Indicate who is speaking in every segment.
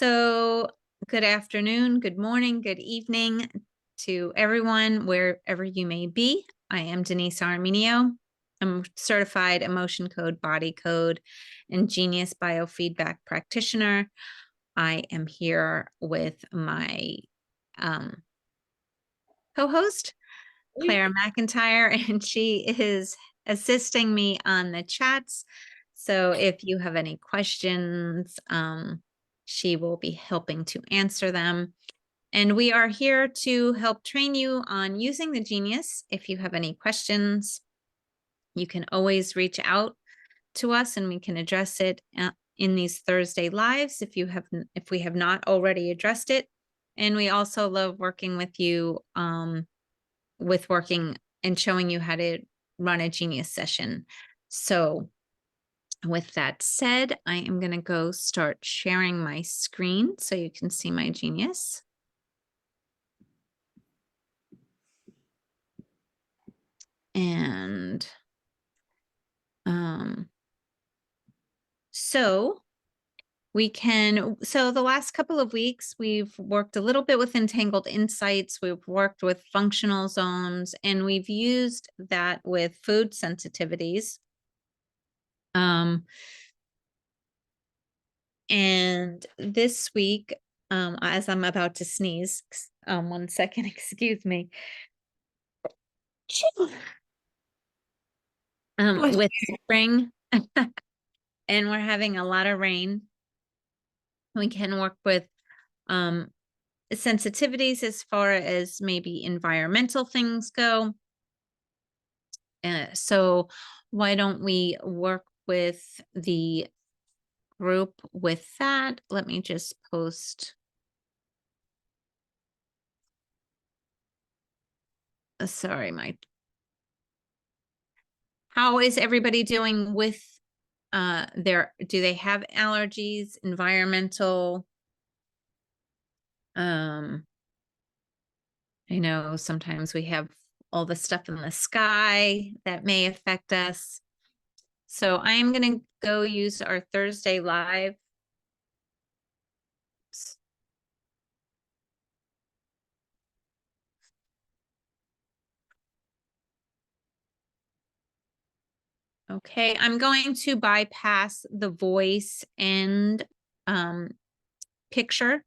Speaker 1: So, good afternoon, good morning, good evening to everyone, wherever you may be. I am Denise Armenio. I'm a certified emotion code, body code, and genius biofeedback practitioner. I am here with my co-host, Claire McIntyre, and she is assisting me on the chats. So if you have any questions, she will be helping to answer them. And we are here to help train you on using the Genius. If you have any questions, you can always reach out to us and we can address it in these Thursday lives if we have not already addressed it. And we also love working with you with working and showing you how to run a Genius session. So with that said, I am going to go start sharing my screen so you can see my Genius. And so the last couple of weeks, we've worked a little bit with entangled insights. We've worked with functional zones, and we've used that with food sensitivities. And this week, as I'm about to sneeze, 1 second, excuse me. With spring and we're having a lot of rain, we can work with sensitivities as far as maybe environmental things go. So why don't we work with the group with that? Let me just post. Sorry, how is everybody doing with do they have allergies, environmental? I know sometimes we have all the stuff in the sky that may affect us. So I'm going to go use our Thursday live. Oops. Okay, I'm going to bypass the voice and picture.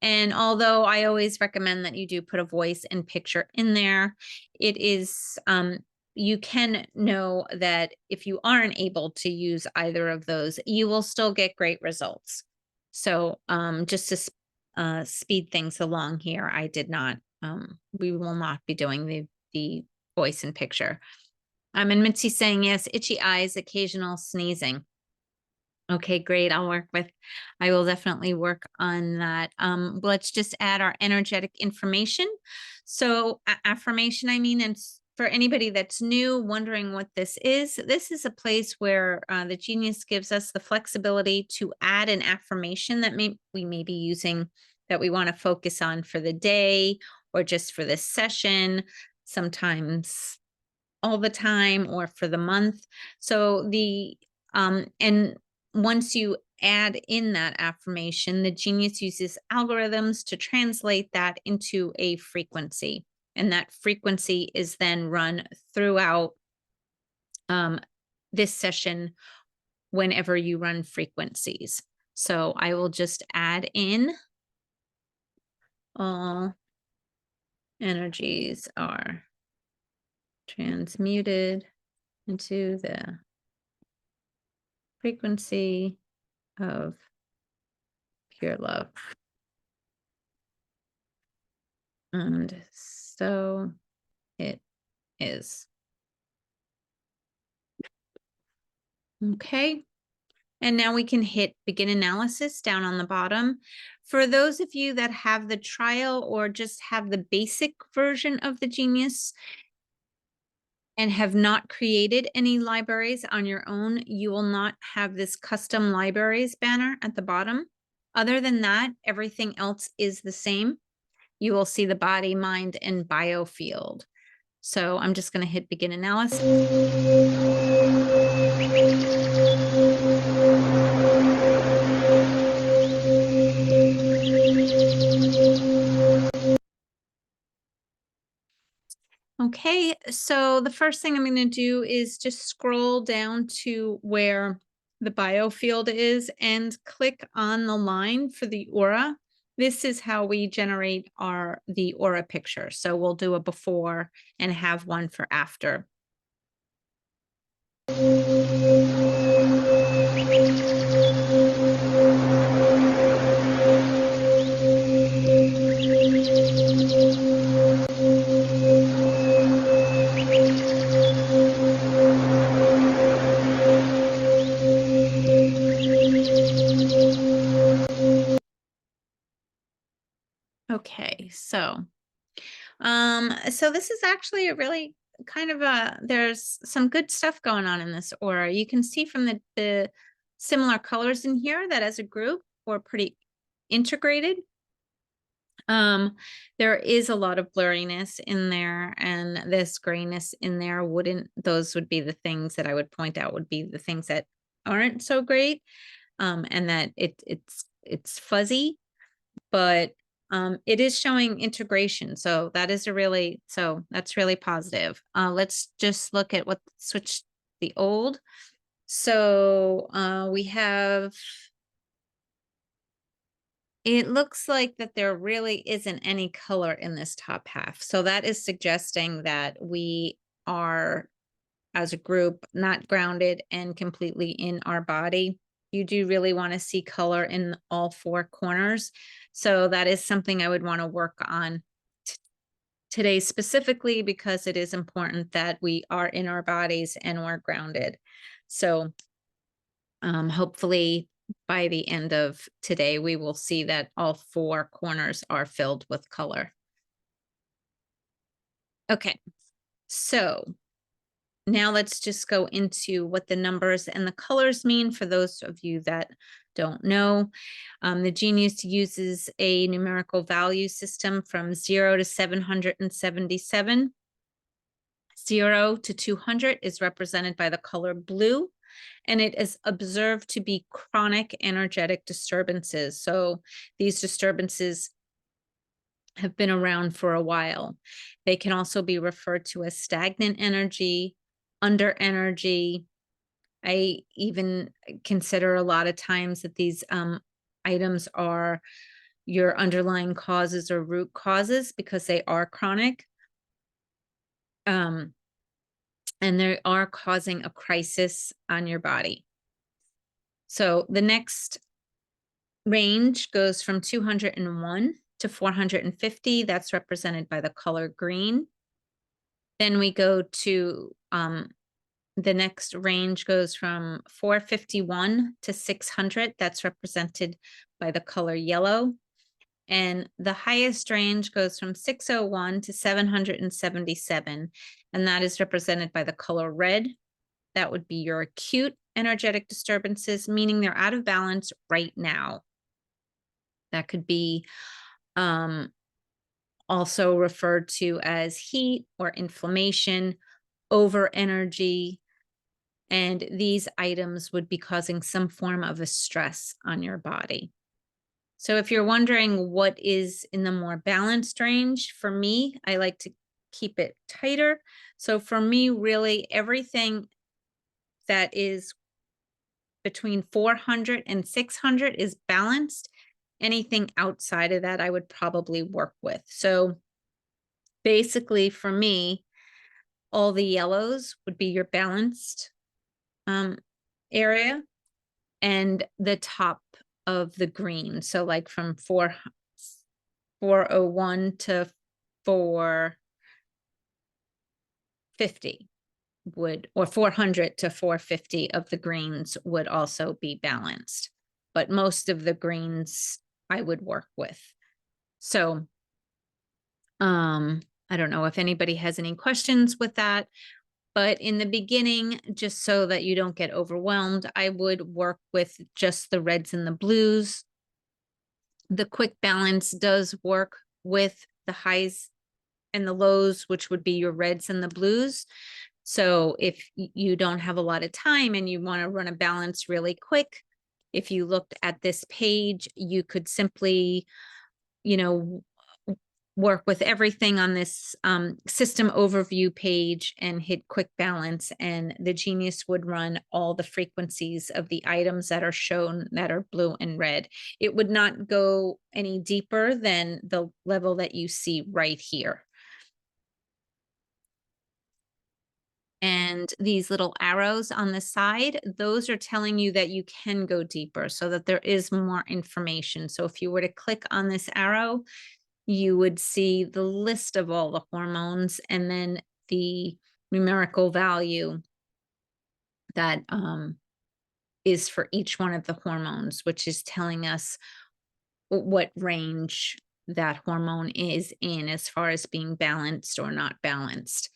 Speaker 1: And although I always recommend that you do put a voice and picture in there, it is, you can know that if you aren't able to use either of those, you will still get great results. So just to speed things along here, I did not, we will not be doing the voice and picture. And Mitzi saying, yes, itchy eyes, occasional sneezing. Okay, great. I will definitely work on that. Let's just add our energetic information. So affirmation, and for anybody that's new, wondering what this is a place where the Genius gives us the flexibility to add an affirmation that we may be using, that we want to focus on for the day or just for this session, sometimes all the time or for the month. So and once you add in that affirmation, the Genius uses algorithms to translate that into a frequency. And that frequency is then run throughout this session whenever you run frequencies. So I will just add in all energies are transmuted into the frequency of pure love. And so it is. Okay. And now we can hit begin analysis down on the bottom. For those of you that have the trial or just have the basic version of the Genius and have not created any libraries on your own, you will not have this custom libraries banner at the bottom. Other than that, everything else is the same. You will see the body, mind, and bio field. So I'm just going to hit begin analysis. So the first thing I'm going to do is just scroll down to where the biofield is and click on the line for the aura. This is how we generate the aura picture. So we'll do a before and have one for after. Okay, so this is actually a really kind of there's some good stuff going on in this aura. You can see from the similar colors in here that as a group we're pretty integrated. There is a lot of blurriness in there, and this grayness in there those would be the things that I would point out would be the things that aren't so great. And that it's fuzzy, but it is showing integration. So that's really positive. Let's just look at switch the old. So we have, it looks like that there really isn't any color in this top half. So that is suggesting that we are, as a group, not grounded and completely in our body. You do really want to see color in all four corners. So that is something I would want to work on today specifically, because it is important that we are in our bodies and we're grounded. So hopefully by the end of today, we will see that all four corners are filled with color. Okay, so now let's just go into what the numbers and the colors mean for those of you that don't know. The Genius uses a numerical value system from 0 to 777. 0 to 200 is represented by the color blue, and it is observed to be chronic energetic disturbances. So these disturbances have been around for a while. They can also be referred to as stagnant energy, under energy. I even consider a lot of times that these items are your underlying causes or root causes, because they are chronic. And they are causing a crisis on your body. So the next range goes from 201 to 450. That's represented by the color green. Then we go to the next range goes from 451 to 600. That's represented by the color yellow. And the highest range goes from 601 to 777. And that is represented by the color red. That would be your acute energetic disturbances, meaning they're out of balance right now. That could be also referred to as heat or inflammation, over energy, and these items would be causing some form of a stress on your body. So if you're wondering what is in the more balanced range, for me, I like to keep it tighter. So for me, really everything that is between 400 and 600 is balanced. Anything outside of that, I would probably work with. So basically for me, all the yellows would be your balanced area, and the top of the green. So like from 401 to 450 would, or 400 to 450 of the greens would also be balanced. But most of the greens I would work with. So I don't know if anybody has any questions with that, but in the beginning, just so that you don't get overwhelmed, I would work with just the reds and the blues. The quick balance does work with the highs and the lows, which would be your reds and the blues. So if you don't have a lot of time and you want to run a balance really quick, if you looked at this page, you could simply, work with everything on this system overview page and hit quick balance, and the Genius would run all the frequencies of the items that are shown that are blue and red. It would not go any deeper than the level that you see right here. And these little arrows on the side, those are telling you that you can go deeper, so that there is more information. So if you were to click on this arrow, you would see the list of all the hormones and then the numerical value that is for each one of the hormones, which is telling us what range that hormone is in as far as being balanced or not balanced.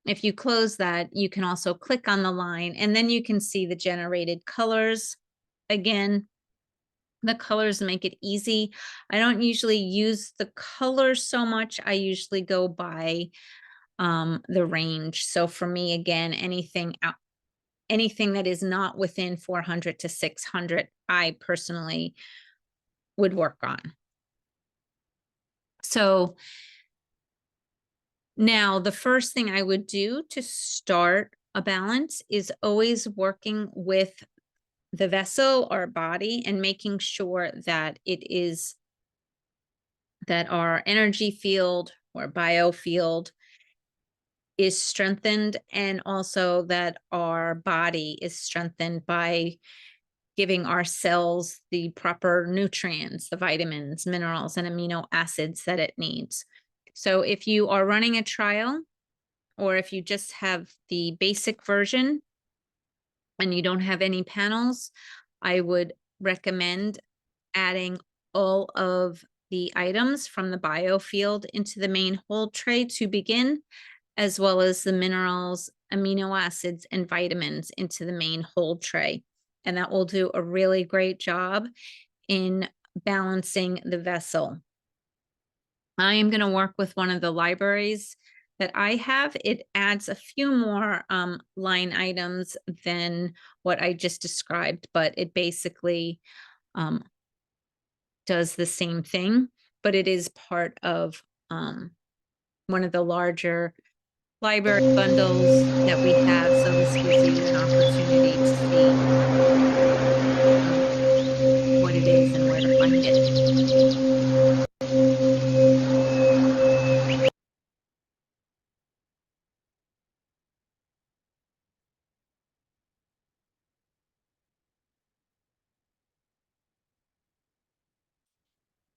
Speaker 1: If you close that, you can also click on the line, and then you can see the generated colors. Again, the colors make it easy. I don't usually use the colors so much. I usually go by the range. So for me, again, anything that is not within 400 to 600, I personally would work on. So now the first thing I would do to start a balance is always working with the vessel or body and making sure that that our energy field or biofield is strengthened, and also that our body is strengthened by giving our cells the proper nutrients, the vitamins, minerals, and amino acids that it needs. So if you are running a trial, or if you just have the basic version and you don't have any panels, I would recommend adding all of the items from the biofield into the main hold tray to begin, as well as the minerals, amino acids, and vitamins into the main hold tray. And that will do a really great job in balancing the vessel. I am going to work with one of the libraries that I have. It adds a few more line items than what I just described, but it basically does the same thing, but it is part of one of the larger library bundles that we have. So this gives you an opportunity to see what it is and where to find it.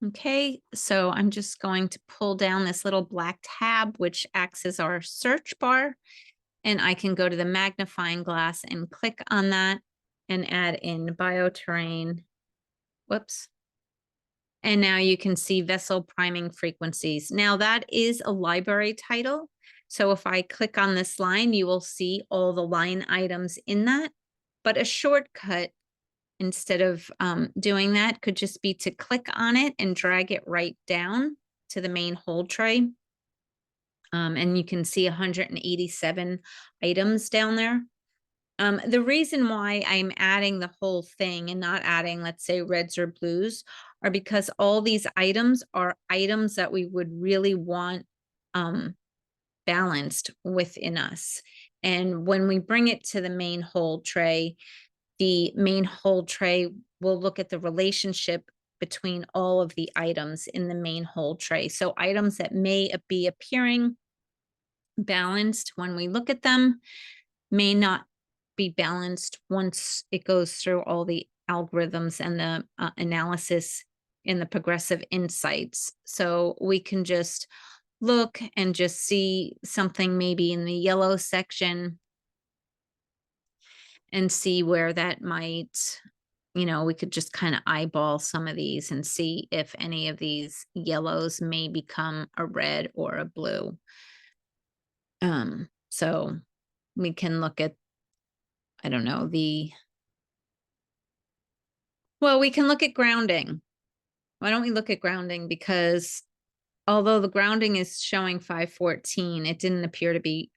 Speaker 1: Okay, so I'm just going to pull down this little black tab, which acts as our search bar, and I can go to the magnifying glass and click on that and add in bioterrain. Whoops. And now you can see vessel priming frequencies. Now that is a library title. So if I click on this line, you will see all the line items in that. But a shortcut, instead of doing that, could just be to click on it and drag it right down to the main hold tray. And you can see 187 items down there. The reason why I'm adding the whole thing and not adding, let's say, reds or blues, are because all these items are items that we would really want balanced within us. And when we bring it to the main hold tray, the main hold tray will look at the relationship between all of the items in the main hold tray. So items that may be appearing balanced when we look at them may not be balanced once it goes through all the algorithms and the analysis in the progressive insights. So we can just look and just see something maybe in the yellow section and see where that might, we could just kind of eyeball some of these and see if any of these yellows may become a red or a blue. So we can look at, I don't know, well, we can look at grounding. Why don't we look at grounding? Because although the grounding is showing 514, it didn't appear to be,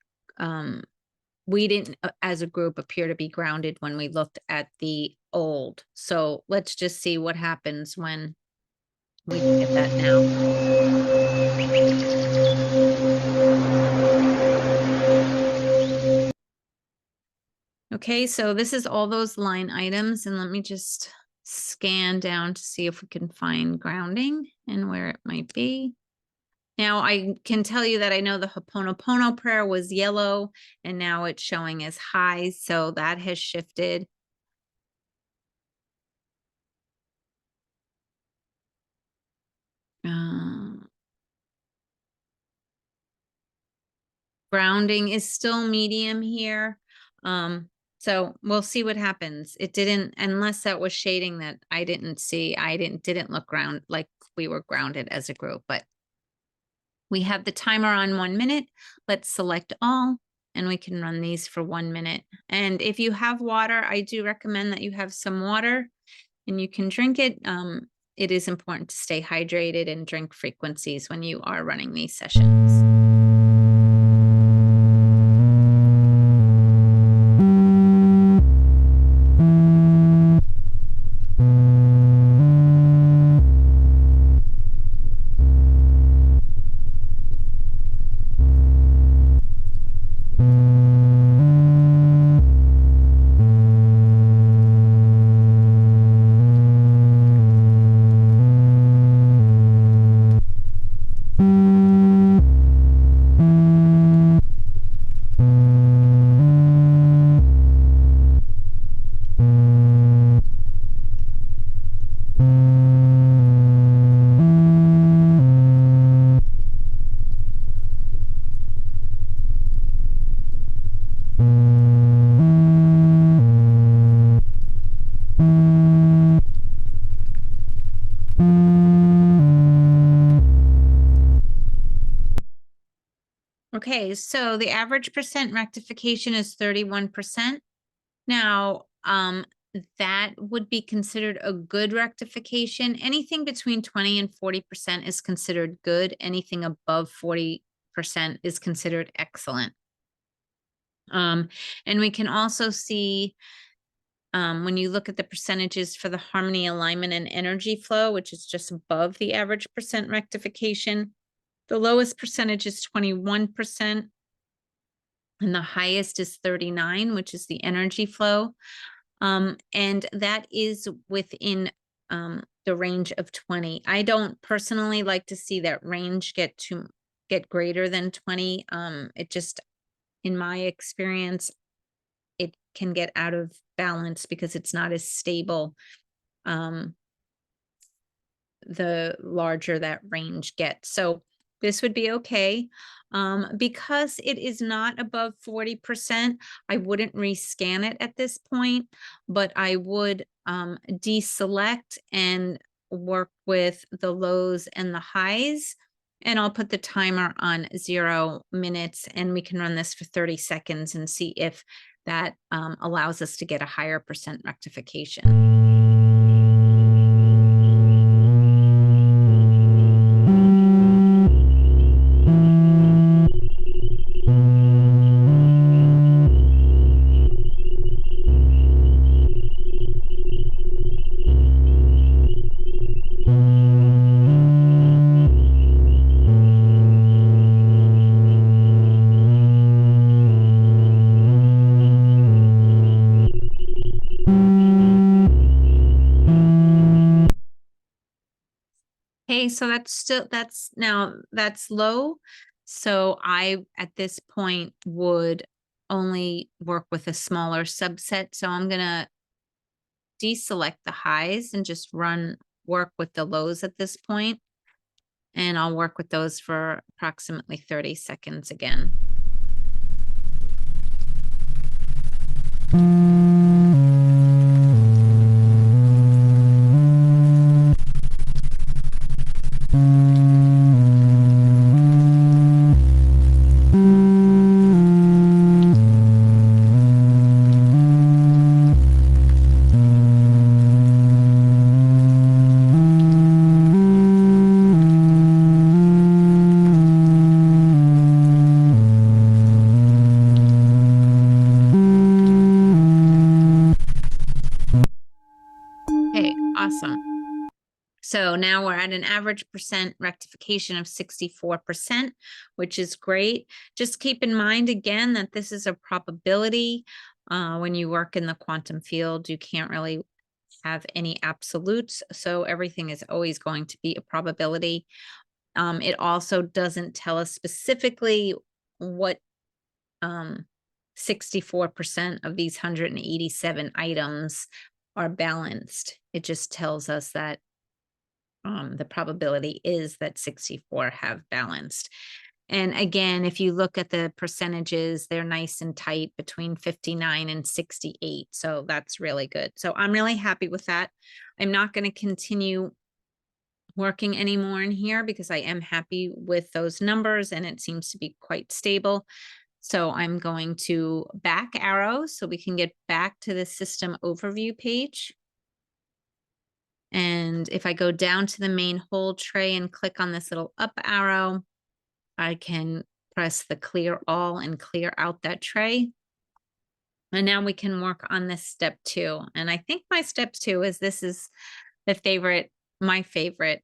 Speaker 1: we didn't as a group appear to be grounded when we looked at the old. So let's just see what happens when we look at that now. Okay, so this is all those line items, and let me just scan down to see if we can find grounding and where it might be. Now I can tell you that I know the Ho'oponopono prayer was yellow and now it's showing as high, so that has shifted. Grounding is still medium here. So we'll see what happens. It didn't, unless that was shading that I didn't see. Didn't look like we were grounded as a group, but we have the timer on 1 minute. Let's select all and we can run these for 1 minute. And if you have water, I do recommend that you have some water and you can drink it. It is important to stay hydrated and drink frequencies when you are running these sessions. Okay, so the average percent rectification is 31%. Now, that would be considered a good rectification. Anything between 20 and 40% is considered good. Anything above 40% is considered excellent. And we can also see when you look at the percentages for the harmony, alignment, and energy flow, which is just above the average percent rectification, the lowest percentage is 21%. And the highest is 39, which is the energy flow. And that is within the range of 20. I don't personally like to see that range get greater than 20. It just, in my experience, it can get out of balance because it's not as stable. The larger that range gets. So this would be okay. Because it is not above 40%, I wouldn't rescan it at this point, but I would deselect and work with the lows and the highs. And I'll put the timer on 0 minutes and we can run this for 30 seconds and see if that allows us to get a higher percent rectification. Okay, so that's low. So I, at this point, would only work with a smaller subset. So I'm gonna deselect the highs and just work with the lows at this point. And I'll work with those for approximately 30 seconds again. So now we're at an average percent rectification of 64%, which is great. Just keep in mind again that this is a probability. When you work in the quantum field, you can't really have any absolutes. So everything is always going to be a probability. It also doesn't tell us specifically what 64% of these 187 items are balanced. It just tells us that the probability is that 64 have balanced. And again, if you look at the percentages, they're nice and tight between 59 and 68. So that's really good. So I'm really happy with that. I'm not going to continue working anymore in here because I am happy with those numbers and it seems to be quite stable. So I'm going to back arrow so we can get back to the system overview page. And if I go down to the main whole tray and click on this little up arrow, I can press the clear all and clear out that tray. And now we can work on this step 2. And I think my step 2 is this is my favorite.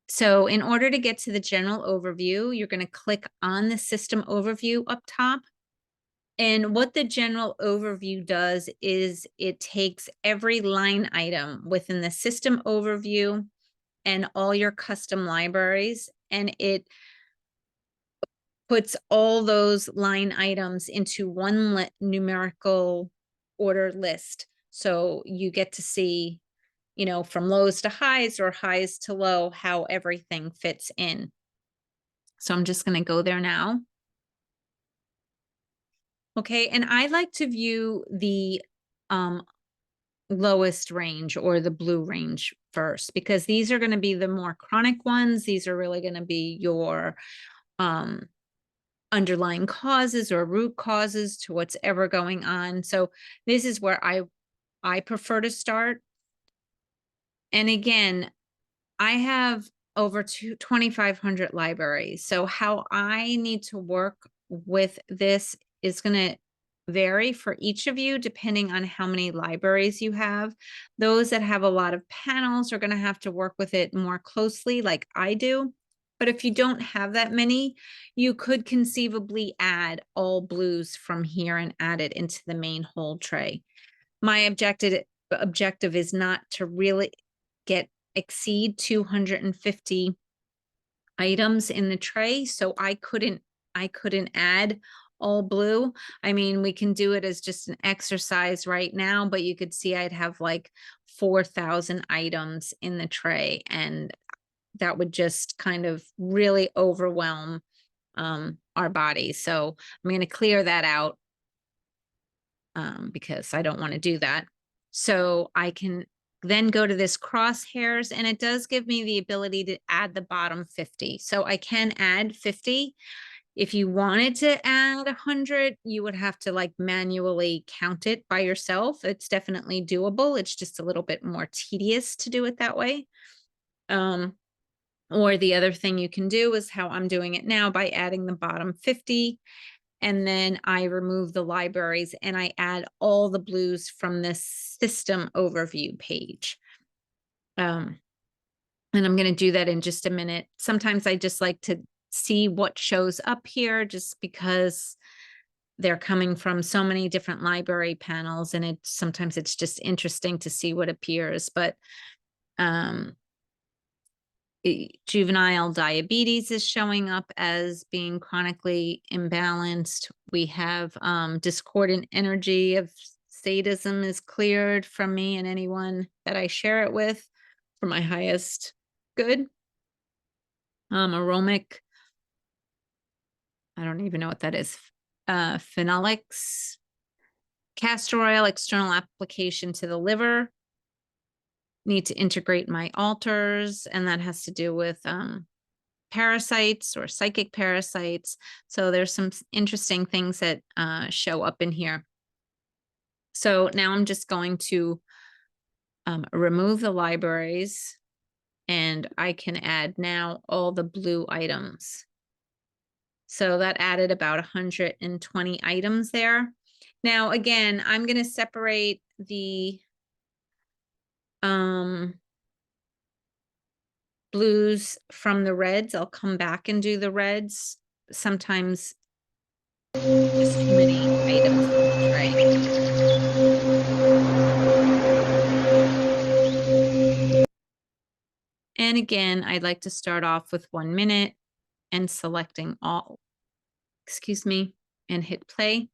Speaker 1: So in order to get to the general overview, you're going to click on the system overview up top. And what the general overview does is it takes every line item within the system overview and all your custom libraries, and it puts all those line items into one numerical order list. So you get to see, you know, from lows to highs or highs to low, how everything fits in. So I'm just going to go there now. Okay, and I like to view the lowest range or the blue range first, because these are going to be the more chronic ones. These are really going to be your underlying causes or root causes to what's ever going on. So this is where I prefer to start. And again, I have over 2,500 libraries. So how I need to work with this is going to vary for each of you depending on how many libraries you have. Those that have a lot of panels are going to have to work with it more closely like I do. But if you don't have that many, you could conceivably add all blues from here and add it into the main whole tray. My objective is not to really exceed 250 items in the tray. So I couldn't add all blue. I mean, we can do it as just an exercise right now, but you could see I'd have like 4,000 items in the tray, and that would just kind of really overwhelm our body. So I'm going to clear that out because I don't want to do that. So I can then go to this crosshairs, and it does give me the ability to add the bottom 50. So I can add 50. If you wanted to add 100, you would have to like manually count it by yourself. It's definitely doable. It's just a little bit more tedious to do it that way. Or the other thing you can do is how I'm doing it now by adding the bottom 50. And then I remove the libraries and I add all the blues from this system overview page. And I'm going to do that in just a minute. Sometimes I just like to see what shows up here just because they're coming from so many different library panels, and sometimes it's just interesting to see what appears. But juvenile diabetes is showing up as being chronically imbalanced. We have discordant energy of sadism is cleared from me and anyone that I share it with for my highest good. Aromic, I don't even know what that is. Phenolics, castor oil, external application to the liver. Need to integrate my alters, and that has to do with parasites or psychic parasites. So there's some interesting things that show up in here. So now I'm just going to remove the libraries, and I can add now all the blue items. So that added about 120 items there. Now, again, I'm going to separate the blues from the reds. I'll come back and do the reds. Sometimes just too many items in the tray. And again, I'd like to start off with 1 minute and selecting all, excuse me, and hit play.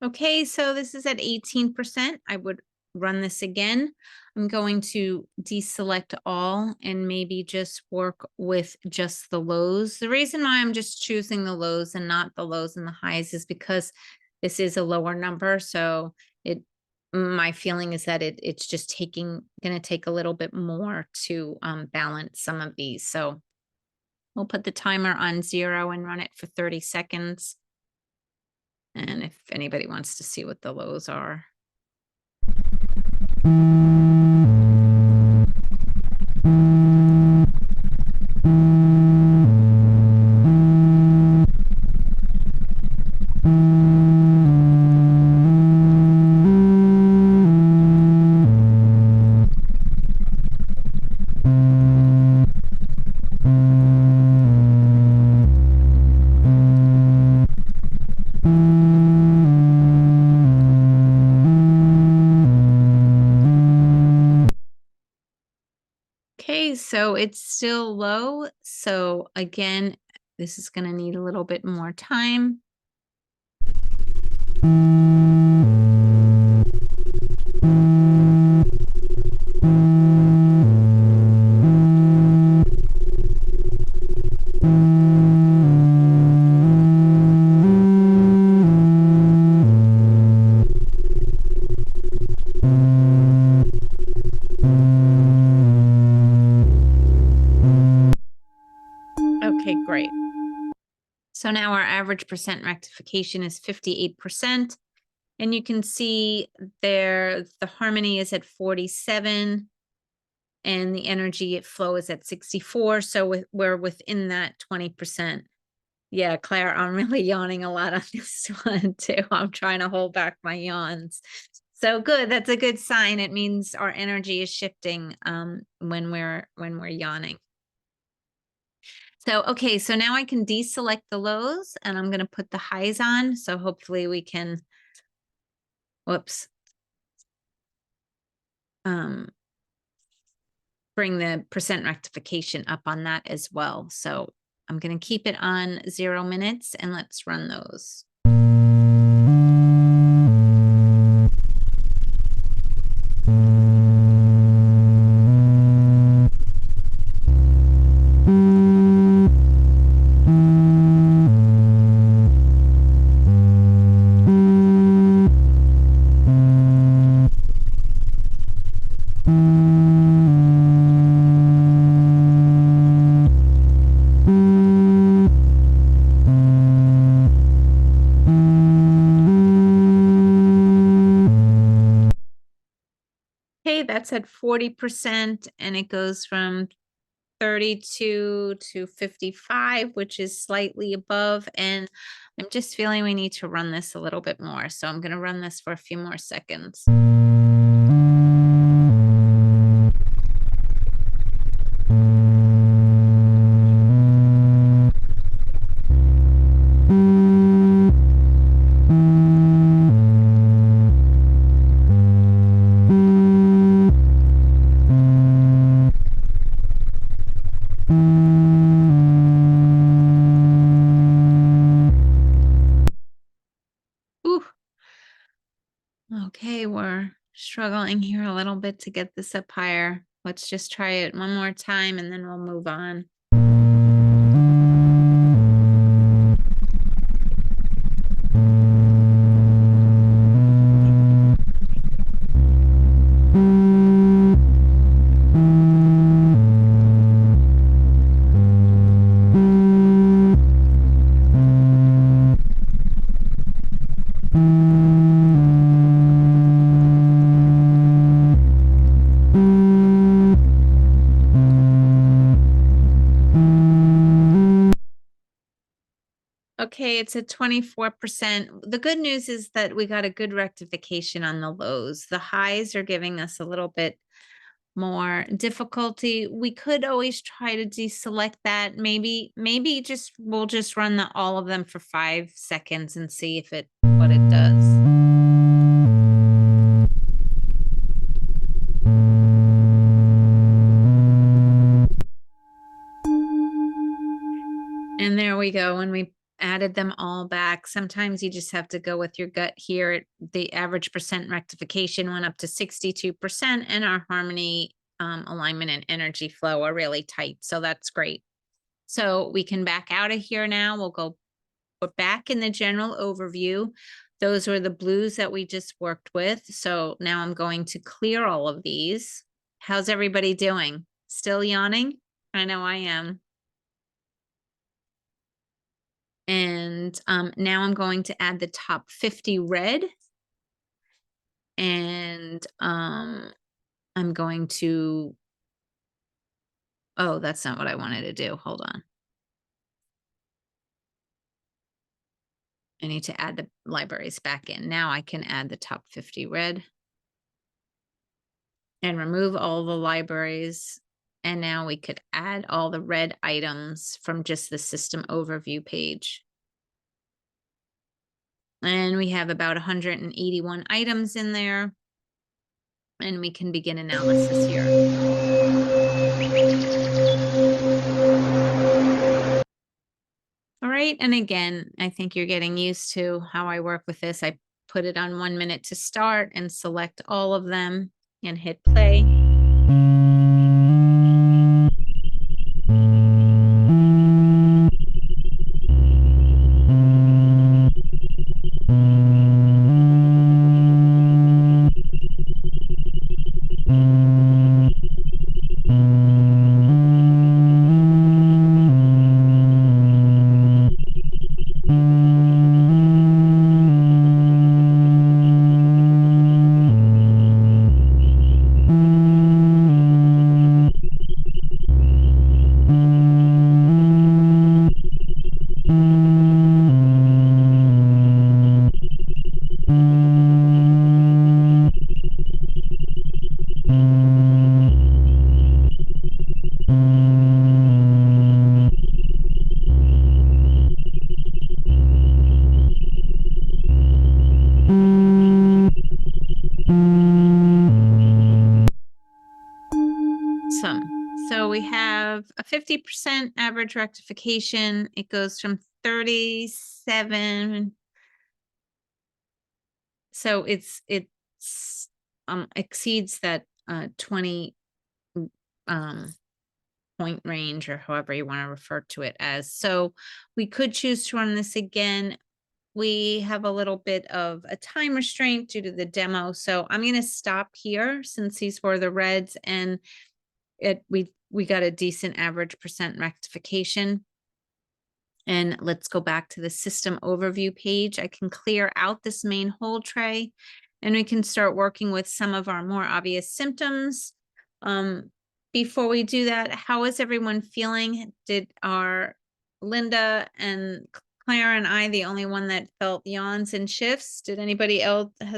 Speaker 1: Okay, so this is at 18%. I would run this again. I'm going to deselect all and maybe just work with just the lows. The reason why I'm just choosing the lows and not the lows and the highs is because this is a lower number. So my feeling is that it's just going to take a little bit more to balance some of these. So we'll put the timer on 0 and run it for 30 seconds. And if anybody wants to see what the lows are. Okay, so it's still low. So again, this is going to need a little bit more time. Okay, great. So now our average percent rectification is 58%. And you can see there the harmony is at 47 and the energy flow is at 64. So we're within that 20%. Yeah, Claire, I'm really yawning a lot on this one too. I'm trying to hold back my yawns. So good. That's a good sign. It means our energy is shifting when we're yawning. So, okay, so now I can deselect the lows and I'm going to put the highs on. So hopefully we can, whoops, bring the percent rectification up on that as well. So I'm going to keep it on 0 minutes and let's run those. That's at 40% and it goes from 32 to 55, which is slightly above. And I'm just feeling we need to run this a little bit more. So I'm going to run this for a few more seconds. Okay, we're struggling here a little bit to get this up higher. Let's just try it one more time and then we'll move on. Okay, it's at 24%. The good news is that we got a good rectification on the lows. The highs are giving us a little bit more difficulty. We could always try to deselect that. Maybe just we'll just run all of them for 5 seconds and see if what it does. And there we go. And we added them all back. Sometimes you just have to go with your gut here. The average percent rectification went up to 62%, and our harmony, alignment, and energy flow are really tight. So that's great. So we can back out of here now. We're back in the general overview. Those were the blues that we just worked with. So now I'm going to clear all of these. How's everybody doing? Still yawning? I know I am. And now I'm going to add the top 50 red. And I'm going to, oh, that's not what I wanted to do. Hold on. I need to add the libraries back in. Now I can add the top 50 red and remove all the libraries. And now we could add all the red items from just the system overview page. And we have about 181 items in there. And we can begin analysis here. All right, and again, I think you're getting used to how I work with this. I put it on 1 minute to start and select all of them and hit play. So we have a 50% average rectification. It goes from 37. So it's exceeds that 20 point range, or however you want to refer to it as. So we could choose to run this again. We have a little bit of a time restraint due to the demo. So I'm going to stop here since these were the reds, and we got a decent average percent rectification. And let's go back to the system overview page. I can clear out this main whole tray, and we can start working with some of our more obvious symptoms. Before we do that, how is everyone feeling? Did our Linda and Claire and I the only one that felt yawns and shifts? Has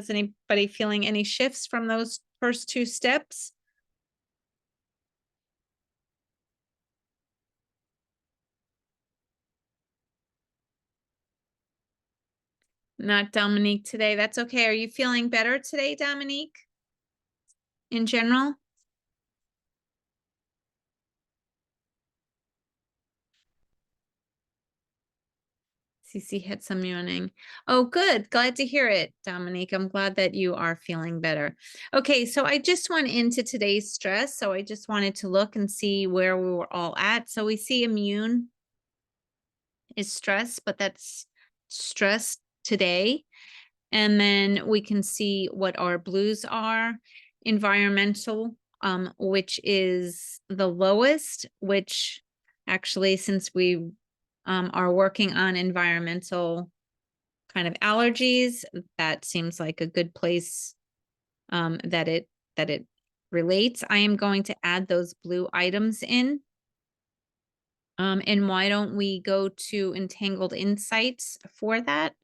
Speaker 1: anybody feeling any shifts from those first 2 steps? Not Dominique today. That's okay. Are you feeling better today, Dominique? In general? Cece had some yawning. Oh, good. Glad to hear it, Dominique. I'm glad that you are feeling better. Okay, so I just went into today's stress. So I just wanted to look and see where we were all at. So we see immune is stress, but that's stress today. And then we can see what our blues are. Environmental, which is the lowest, which actually, since we are working on environmental kind of allergies, that seems like a good place that it relates. I am going to add those blue items in. And why don't we go to Entangled Insights for that?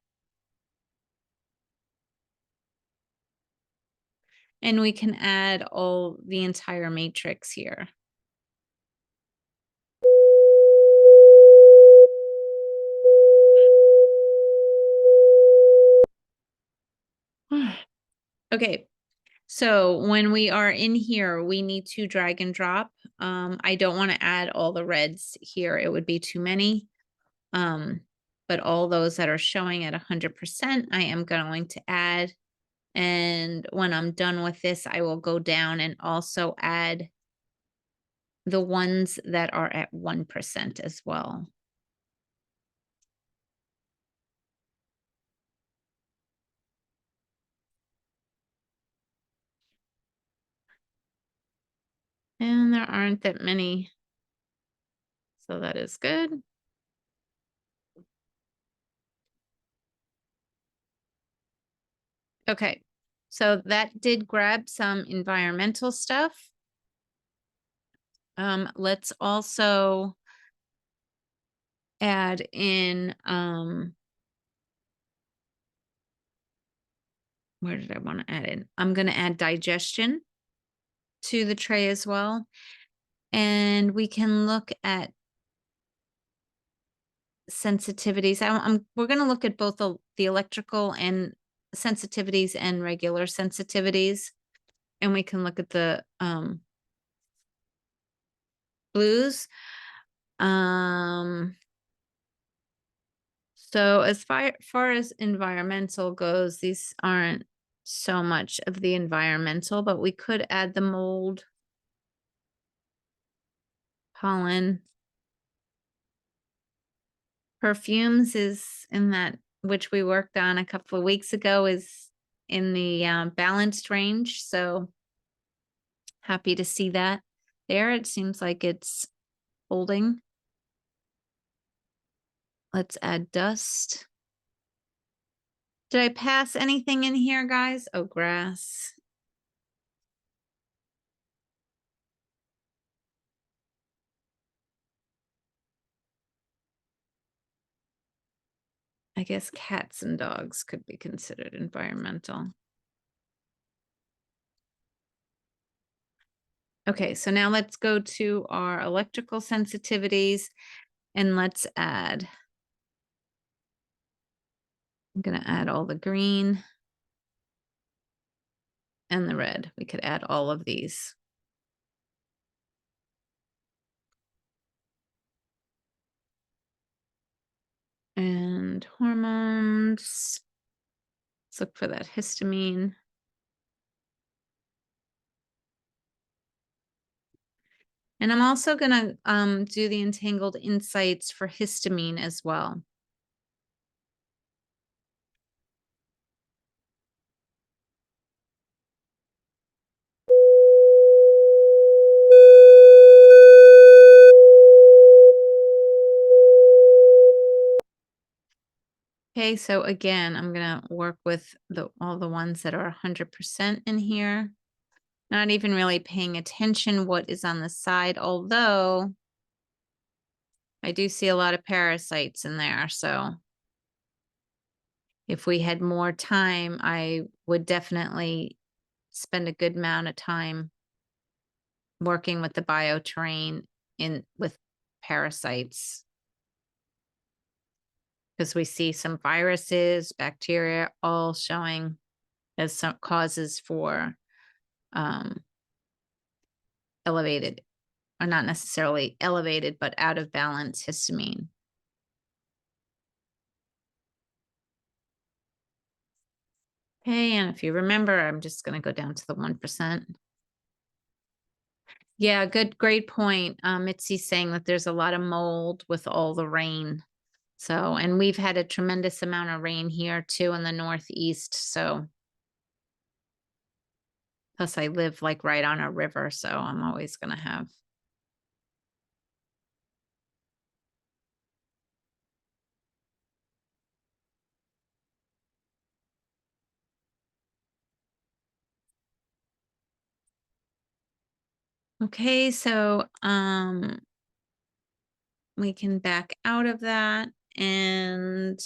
Speaker 1: And we can add all the entire matrix here. Okay, so when we are in here, we need to drag and drop. I don't want to add all the reds here. It would be too many. But all those that are showing at 100%, I am going to add. And when I'm done with this, I will go down and also add the ones that are at 1% as well. And there aren't that many. So that is good. Okay, so that did grab some environmental stuff. Let's also add in, where did I want to add in? I'm going to add digestion to the tray as well. And we can look at sensitivities. We're going to look at both the electrical and sensitivities and regular sensitivities. And we can look at the blues. So as far as environmental goes, these aren't so much of the environmental, but we could add the mold, pollen. Perfumes is in that, which we worked on a couple of weeks ago, is in the balanced range. So happy to see that there. It seems like it's holding. Let's add dust. Did I pass anything in here, guys? Oh, grass. I guess cats and dogs could be considered environmental. Okay, so now let's go to our electrical sensitivities and let's add. I'm going to add all the green and the red. We could add all of these. And hormones. Let's look for that histamine. And I'm also going to do the entangled insights for histamine as well. Okay, so again, I'm going to work with all the ones that are 100% in here. Not even really paying attention what is on the side, although I do see a lot of parasites in there. So if we had more time, I would definitely spend a good amount of time working with the bioterrain with parasites. Because we see some viruses, bacteria, all showing as some causes for elevated, or not necessarily elevated, but out of balance histamine. Okay, and if you remember, I'm just going to go down to the 1%. Yeah, great point. Mitzi's saying that there's a lot of mold with all the rain. So, and we've had a tremendous amount of rain here too in the Northeast. So, plus I live like right on a river, so I'm always going to have. Okay, so we can back out of that, and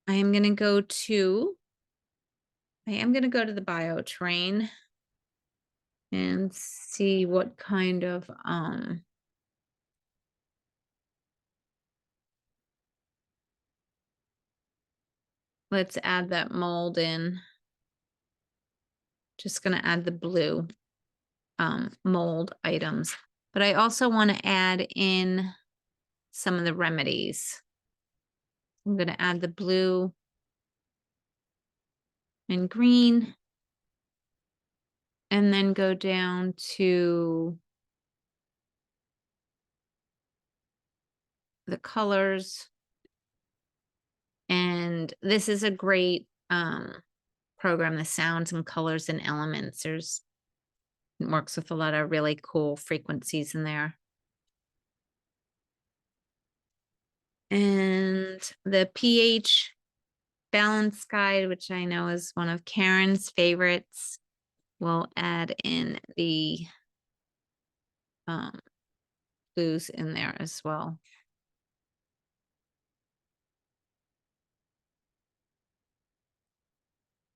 Speaker 1: I am going to go to the biotrain and see what kind of let's add that mold in. Just going to add the blue mold items, but I also want to add in some of the remedies. I'm going to add the blue and green, and then go down to the colors. And this is a great program, the sounds and colors and elements. It works with a lot of really cool frequencies in there. And the pH balance guide, which I know is one of Karen's favorites, we'll add in the blues in there as well.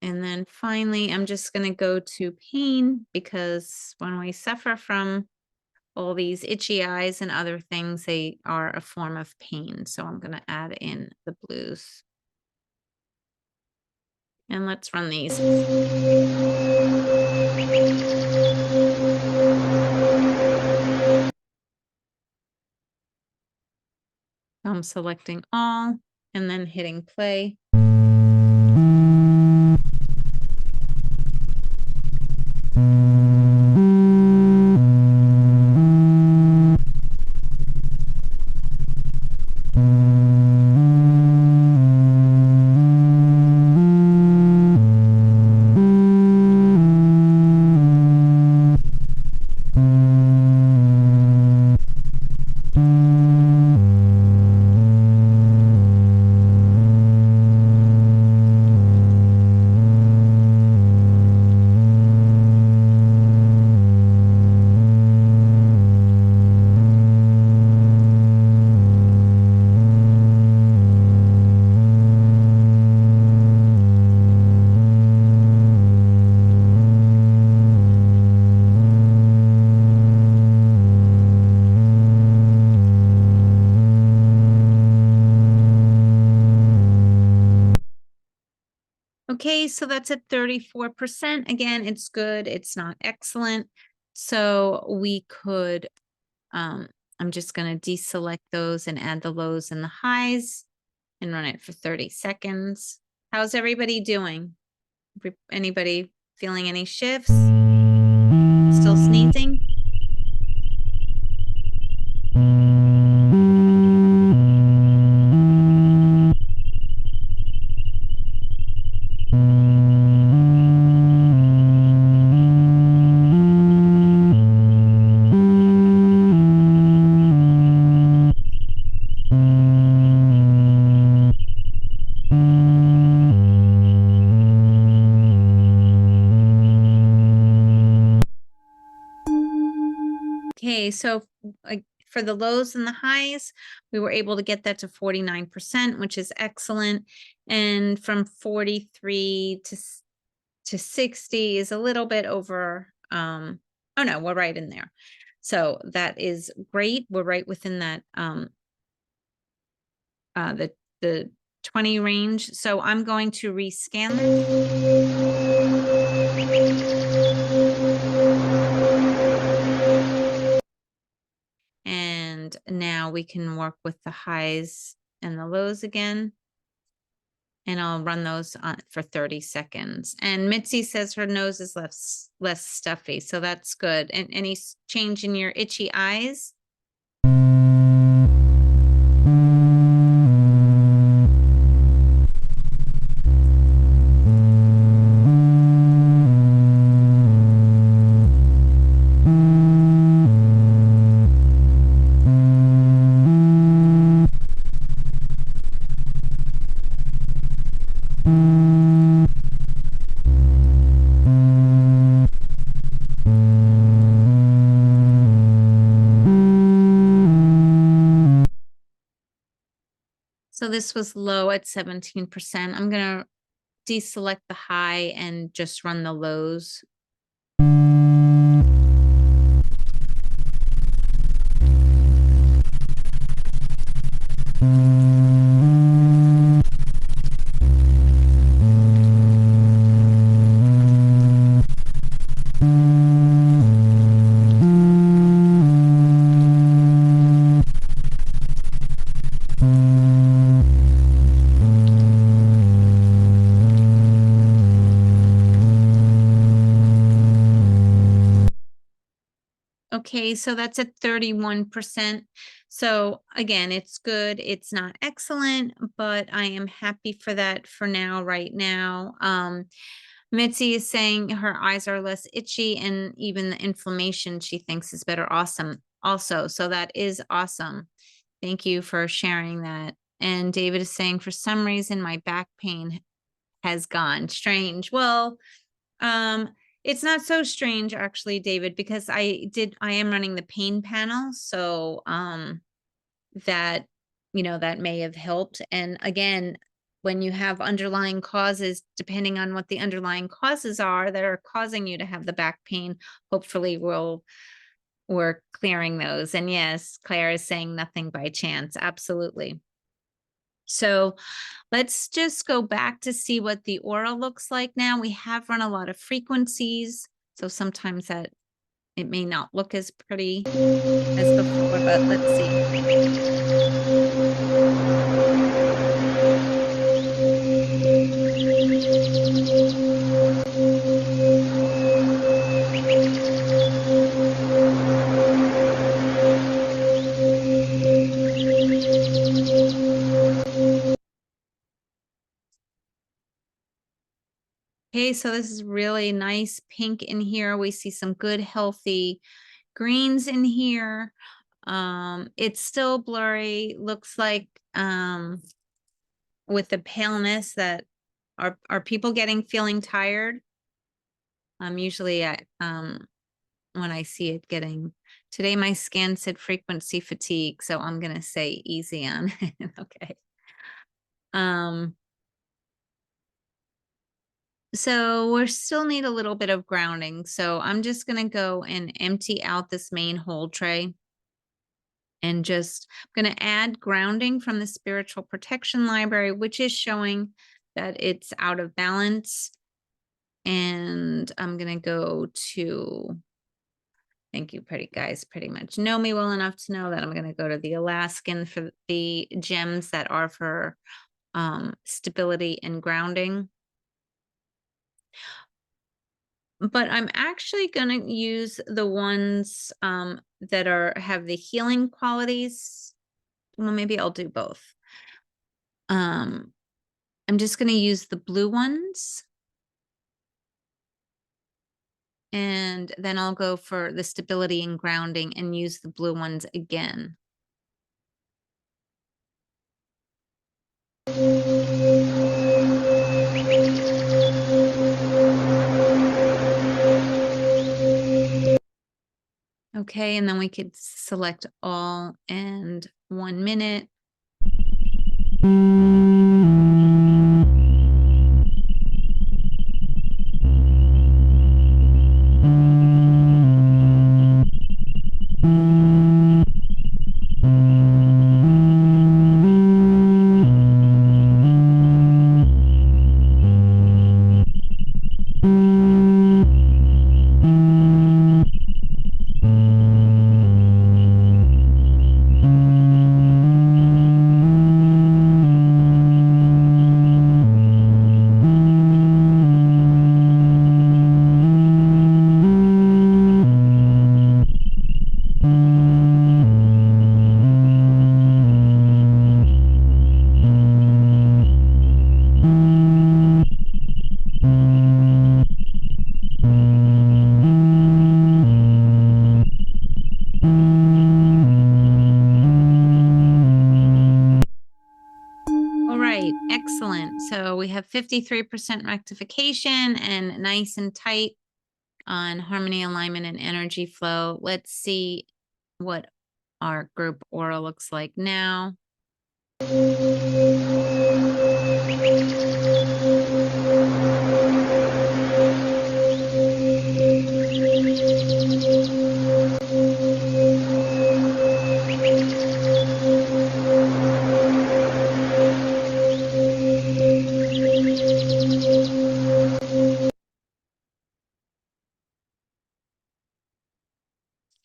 Speaker 1: And then finally, I'm just going to go to pain, because when we suffer from all these itchy eyes and other things, they are a form of pain. So I'm going to add in the blues. And let's run these. I'm selecting all and then hitting play. Okay, so that's at 34%. Again, it's good. It's not excellent. So we could, I'm just going to deselect those and add the lows and the highs and run it for 30 seconds. How's everybody doing? Anybody feeling any shifts? Still sneezing? Okay, so for the lows and the highs, we were able to get that to 49%, which is excellent. And from 43 to 60 is a little bit over. Oh no, we're right in there. So that is great. We're right within that the 20 range. So I'm going to rescan this. And now we can work with the highs and the lows again. And I'll run those on for 30 seconds. And Mitzi says her nose is less stuffy, so that's good. And any change in your itchy eyes? So this was low at 17%. I'm going to deselect the high and just run the lows. Okay, so that's at 31%. So again, it's good. It's not excellent, but I am happy for that for now, right now. Mitzi is saying her eyes are less itchy and even the inflammation she thinks is better. Awesome. Also, so that is awesome. Thank you for sharing that. And David is saying for some reason my back pain has gone. Strange. Well, it's not so strange actually, David, because I am running the pain panel. So, that, that may have helped. And again, when you have underlying causes, depending on what the underlying causes are that are causing you to have the back pain, hopefully we're clearing those. And yes, Claire is saying nothing by chance. Absolutely. So let's just go back to see what the aura looks like now. We have run a lot of frequencies, so sometimes that it may not look as pretty as before, but let's see. Okay, so this is really nice pink in here. We see some good, healthy greens in here. It's still blurry. Looks like with the paleness that are people feeling tired? Usually when I see it today my scan said frequency fatigue, so I'm gonna say easy on it. Okay. So we still need a little bit of grounding. So I'm just going to go and empty out this main whole tray. And just going to add grounding from the spiritual protection library, which is showing that it's out of balance. And I'm going to go to, thank you, pretty guys, pretty much know me well enough to know that I'm going to go to the Alaskan for the gems that are for stability and grounding. But I'm actually going to use the ones that have the healing qualities. Well, maybe I'll do both. I'm just going to use the blue ones. And then I'll go for the stability and grounding and use the blue ones again. Okay, and then we could select all and 1 minute. So we have 53% rectification and nice and tight on harmony, alignment, and energy flow. Let's see what our group aura looks like now.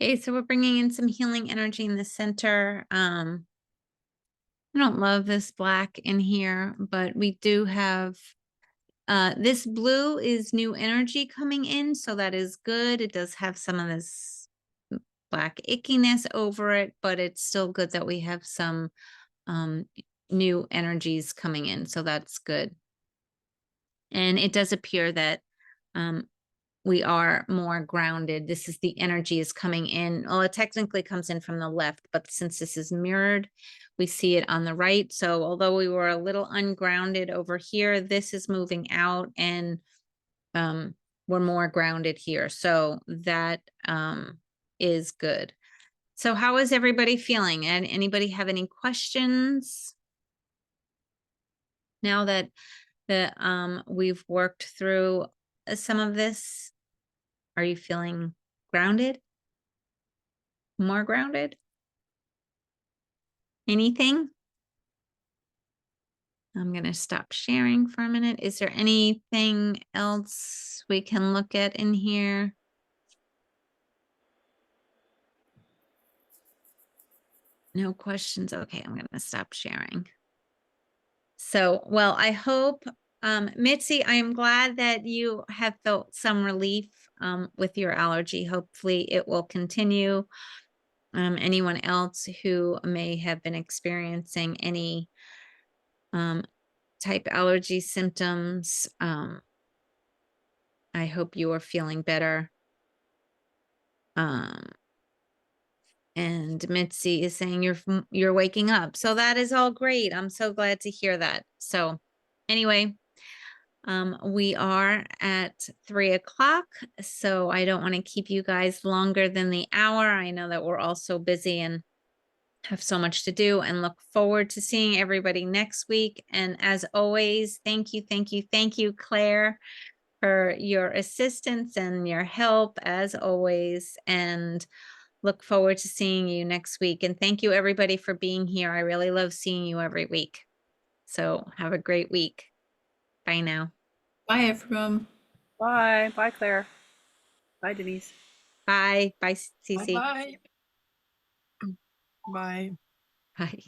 Speaker 1: Okay, so we're bringing in some healing energy in the center. I don't love this black in here, but we do have this blue is new energy coming in, so that is good. It does have some of this black ickiness over it, but it's still good that we have some new energies coming in, so that's good. And it does appear that we are more grounded. This is the energy is coming in. Well, it technically comes in from the left, but since this is mirrored, we see it on the right. So although we were a little ungrounded over here, this is moving out and we're more grounded here. So that is good. So how is everybody feeling? And anybody have any questions? Now that we've worked through some of this, are you feeling grounded? More grounded? Anything? I'm going to stop sharing for a minute. Is there anything else we can look at in here? No questions. Okay, I'm going to stop sharing. So, well, I hope, Mitzi, I am glad that you have felt some relief with your allergy. Hopefully it will continue. Anyone else who may have been experiencing any type allergy symptoms, I hope you are feeling better. And Mitzi is saying you're waking up. So that is all great. I'm so glad to hear that. So anyway, we are at 3 o'clock, so I don't want to keep you guys longer than the hour. I know that we're all so busy and have so much to do, and look forward to seeing everybody next week. And as always, thank you, Claire, for your assistance and your help as always, and look forward to seeing you next week. And thank you everybody for being here. I really love seeing you every week. So have a great week. Bye now.
Speaker 2: Bye, everyone.
Speaker 3: Bye. Bye, Claire. Bye, Denise.
Speaker 1: Bye. Bye, Cece.
Speaker 2: Bye-bye. Bye.
Speaker 1: Bye.